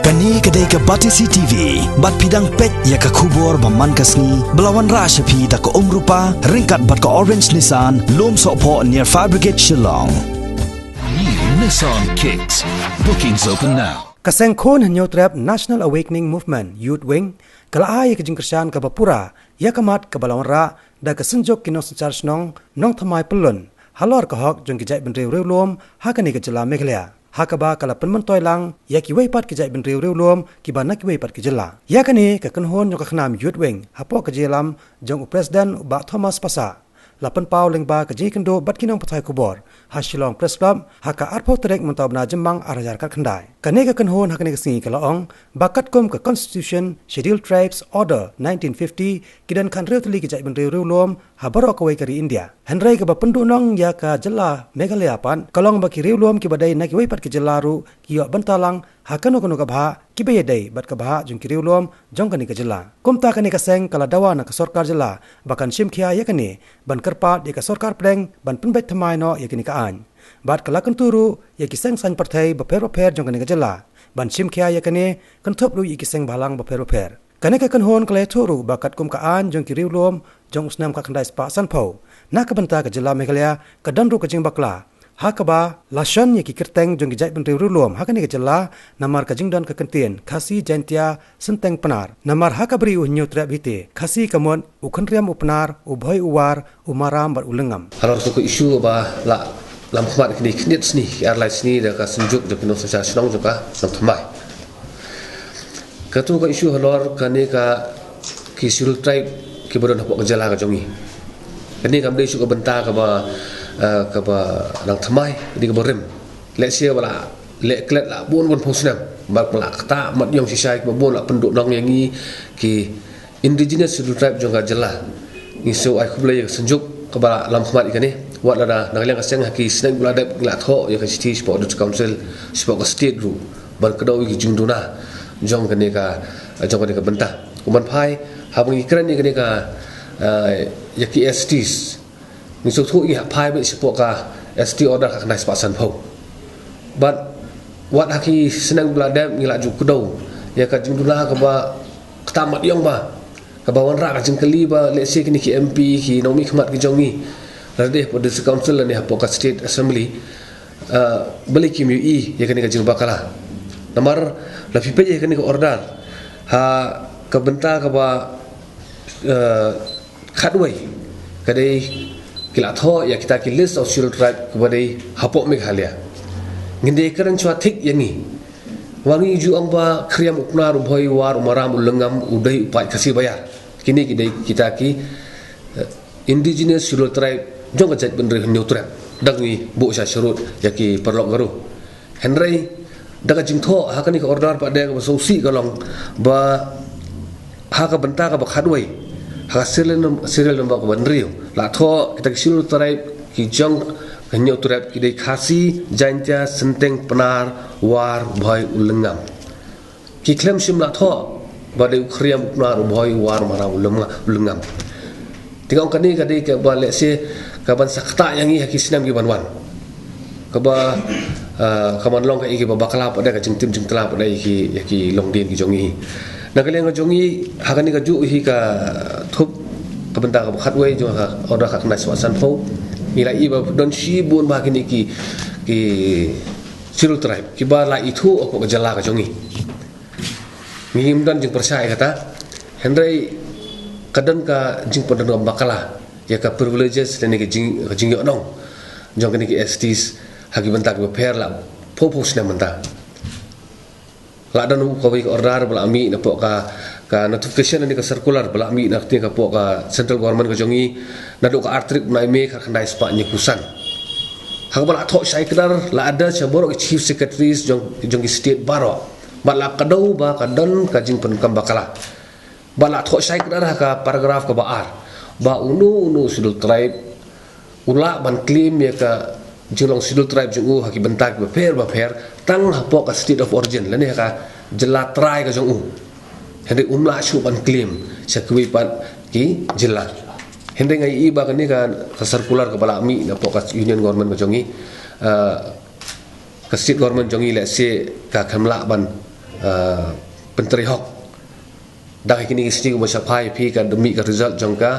Kani kedai ke Batisi TV, bat pidang pet ya ke kubur baman kasni, belawan rasa pi da ke rupa, ringkat bat ke Orange Nissan, lom sokpo near Fire Brigade Shillong. New Nissan Kicks. Bookings open now. Kaseng kon hanyo trap National Awakening Movement Youth Wing, kala ay kejingkersan ke Bapura, ya kamat ke belawan ra, da ke senjok kino sencar nong thamai pelun, halor ke hok jong kijai benriu riu lom, hakani ke jela Meghalaya. Hakaba kala penmen toilang ya ki weipat ki jai ben riu lom ki bana ki weipat ki jela ya kani ka kenhon yo ka khnam youth wing hapo ka jelam jong president ba Thomas Pasa lapan pau leng ba ka ji kendo bat kinong pathai kubor ha Shillong Press Club haka arpo trek mentab na jembang arajar ka khandai kane ka kenhon hakane ka singi kala ong bakat kom ka Constitution Scheduled Tribes Order 1950 kidan khan riu tli ki jai ben riu lom ha baro ka wei kari India Henry ke bapendu nong ya ka jela Meghalaya pan kalong ba ki riu lom ki badai na ki weipat ki jelaru ki yo bentalang hakano kono ka bha ki be dai bat ka bha jong ki riu lom jong kani ka jela kumta kani ka seng kala dawa na ka sarkar jela bakan sim khia ya kani ban karpa de ka sarkar pleng ban penbet thamai no ya kani ka an bat kala kan turu ya ki seng san parthai ba pher jong kani ka jela ban sim khia ya kani kan thop lu ya ki seng balang ba pher kane ka kan hon kale thuru bakat kum ka an jong ki riu lom jong usnam ka khandai spa san pho na ka banta ka jela Meghalaya ka danru ka jing bakla hakaba lashan ye ki kerteng jong jai ben riu lom hakani ka jela namar ka jingdan ka kentien khasi jantia senteng penar namar hakabri u nyu trap hite khasi kamon u khanriam upnar u bhoi uwar umaram bar ulengam halor ko isu ba la lam khmat kini knit sni airlines ni da ka senjuk de kino sa snong joka sam thamai katu ka isu halor kane ka ki Scheduled Tribe ki bodon hapok jela ka jongi kani kam de isu ka benta ka ba nang thamai di ka borem le sia wala le klet la bon phosnam bak la ta mat yong sisai ka bon la penduk nong yang ni ki indigenous Scheduled Tribe jonga jela ni so ai khuble senjuk ka ba lam khmat ikani wat la da nang leng ka seng ki snake bula dep la tho ya ka city sport council sport ka state ru ban ka do ki jingduna jong kani ka benta kuman phai habang ikran ni kani ka ya ki STs ni so thu ya phai be sport ka ST order ka nai spasan pho but wat haki senang bula dep ngila ju kudo ya ka jingduna ka ba tamat yong ba ka bawan ra ka jingkali ba let's say kini ki MP ki nomi khmat ki jongi radeh pada council ni hapo ka state assembly beli ki MUE ya kani ka jing bakala namar la pipe ya kani ka order ha ka benta ka ba khatwai kadai kila tho ya kita ki list of Scheduled Tribe ka badai hapo Meghalaya nginde karan chwa thik yani wangi ju ang ba khriam upnar bhoi war umaram ulengam udai upai khasi bayar kini kita ki indigenous Scheduled Tribe jong ka jat benre neutral dagni bu sha shurut yaki perlok garu Henry daga jingtho hakani ka order pa de ka sosi kalong ba haka benta ka ba khadwai ha serial number ka benriu la tho kita Scheduled Tribe ki jong ka neutral ki dei khasi janja senteng penar war bhai ulengam ki klem sim la tho ba de khriam penar bhai war mara ulengam tinggal kani kadai ka ba le se kaban sakta yang i kisnam gi banwan kaba kaman long ka iki ba bakla pada ka jingtim jingtla pada iki yaki longdin gi jongi nakaleng ga jongi hakani ka ju hi ka thup ka benda ka khatwai jo ka order ka nas wasan pho ila i ba don shi bun ba kini ki Scheduled Tribe ki ba la itu ko ka jala ka jongi ngim dan jing percaya kata Henry kadan ka jing padan ka bakala ya ka privileges lene ke jing yo nong jong kani ki STs hagi bentak be pher la popos na menta la dan ko wi order bala mi na po ka notification ni ka circular bala mi na ti ka po ka central government ka jongi na do ka artrik na me ka khandai spa ni kusan hag bala tho sai kedar la ada chabor chief secretaries jong state baro bala kadau ba kadan ka jing pen kam bakala bala tho sai kedar ka paragraph ka baar ba unu Scheduled Tribe ula ban claim ya ka jilong Scheduled Tribe jungu haki bentak ba pher tang hapo ka state of origin lani ka jela try ka jungu henry umla shu ban claim sakwi pan ki jela henry ngai i ba kani ka circular ka bala mi na po ka union government ka jongi ka state government jongi le se ka khamla ban Penteri Hok dah kini sini ko sapai pi ka demi ka result jangka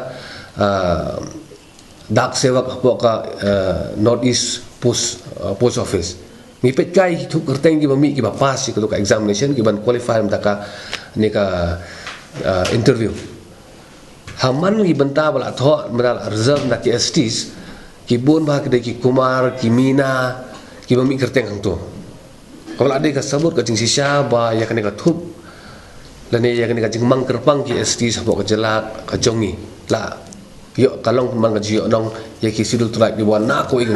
dak sewak ka North East Post Office mi pet kai tu kerteng ki bami ki ba pass ki ka examination ki ban qualify mtaka ni ka interview haman ki benta bala tho medal result nak ki STs ki bon ba ki Kumar ki Mina ki bami kerteng hang tu kalau ada ka sabut ka jing sisa ba ya kan ka thup lani ya kan ka jing mang kerpang ki ST sabok ka jelak ka jongi la yo kalong mang ka jio nong ya ki sidul trak di wana ko ing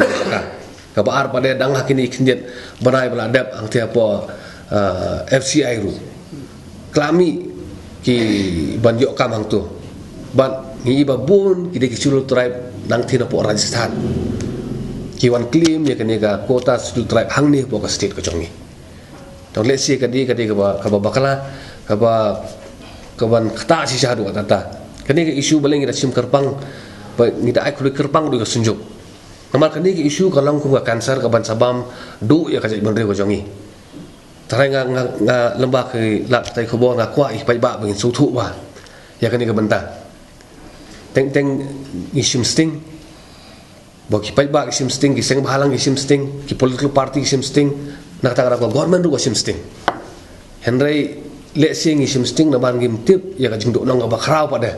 ka ba ar pada dang hakini kinjet banai bala dap ang tia po FCI ru klami ki ban yo kam hang tu ban ni ba bun ki de ki sidul tribe nang thina po Rajasthan ki wan claim ya kan ka kota sidul tribe hang ni po ka state ka jongi donc let's say kadi ka ba bakala kaban kata si syahdu kata kani ke isu baling ida sim kerpang ni da ai kuli kerpang du ka sunjuk namal kani ke isu kalang ku ka kanser kaban sabam du ya ka jai bendre ko jongi tarai nga lembah ke lak tai khobo nga kwa ih pai ba bengin su thu ba ya kani ka benta teng isim sting bo ki pai ba isim sting ki seng bahalang isim sting ki political party isim sting nak ta ko government du isim sting henry lek sing isim sting na ban gim tip ya ka jing do nong ba khrau pada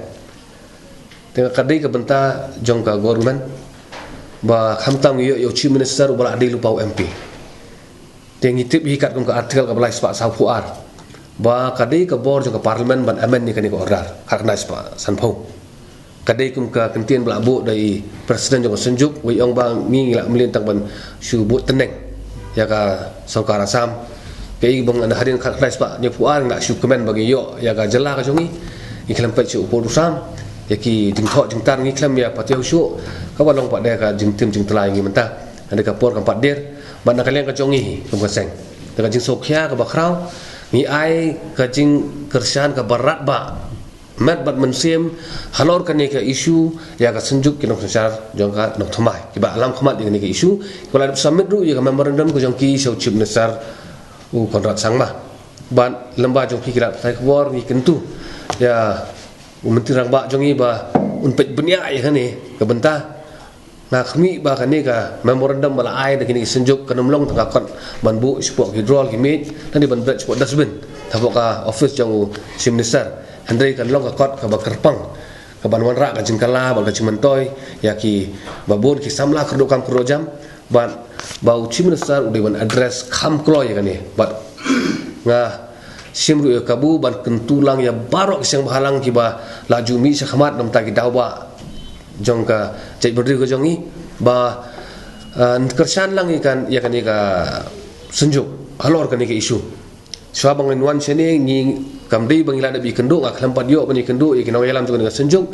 tengah kadai ka benta jong ka government ba khamtang yo chief minister ubala adi lupau MP tengi tip hikat kum ka artikel ka balai spa sau fuar ba kadai ka bor jong ka parliament ban amen ni ka ni ko order hakna spa sanpau kadai kum ka kentien belabu dari presiden jong senjuk wi ong bang mi ngila melintang ban su bu teneng ya ka saukara sam kei bang ana harin khat rais pa nyu puar nak syu komen bagi yo ya ga jela ka jongi iklam pa chu por sam ya ki jing tho jing tar ngi klam ya pa teu syu ka balong pa de ka jing tim jing tlai ngi menta ada ka por ka pat der ban na kaleng ka jongi kum ka seng ka jing sokhya ka ba khrau ni ai ka jing kersan ka barat ba mat bat mensiem halor ka ni ka isu ya ka senjuk ki nok sar jong ka nok thomai ki ba alam khamat ni ka isu kala summit ru ya ka memorandum ko jong ki so chief minister Konrad Sangma ban lembah jong pikiran tai kwor ni kentu ya menteri rang ba jong i ba unpet benia ya kan ni ka benta na khmi ba kan ni ka memorandum bala ai da kini senjuk kanomlong tang kon ban bu sport hidrol ki mit dan di ban bret sport dasbin thabok ka office jong sim minister handai kan long ka kot ka ba kerpang ka ban wan ra ka jingkala ba ka cimentoy ya ki babon ki samla kerdokam krojam ban bau chief minister udah ban address kham kloy kan ni bat nga simru ya kabu ban kentulang ya barok siang bahalang ki ba laju mi sakhamat nam ta ki dawa jong ka jai berdiri ko jongi ba kersan lang ikan ya kan ka senjuk halor kan ka isu swa bang wan sene ni kamri bang ila bi kendo ngak lampat yo bani kendo ya kinau yalam tu kan senjuk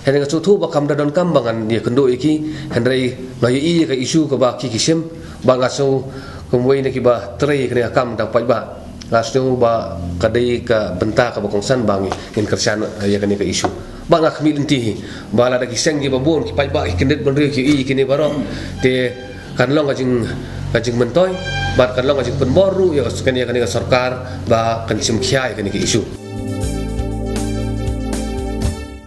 hendak suatu bakam dadon kambangan dia kendo iki hendai ngai ka isu ka ba ki kisim ba ngaso kumwei ne ki ba trei kena kam da pai ba ngaso ba kadai ka benta ka bakongsan bangi ngin kersan ya kan ka isu ba ngak mi lenti ba la da kiseng ki ba bon ki pai ba kindet bendri ki kini baro te kan long ka jing mentoy ba kan long ka jing penboru ya kan ka sarkar ba kan sim khiai kan ka isu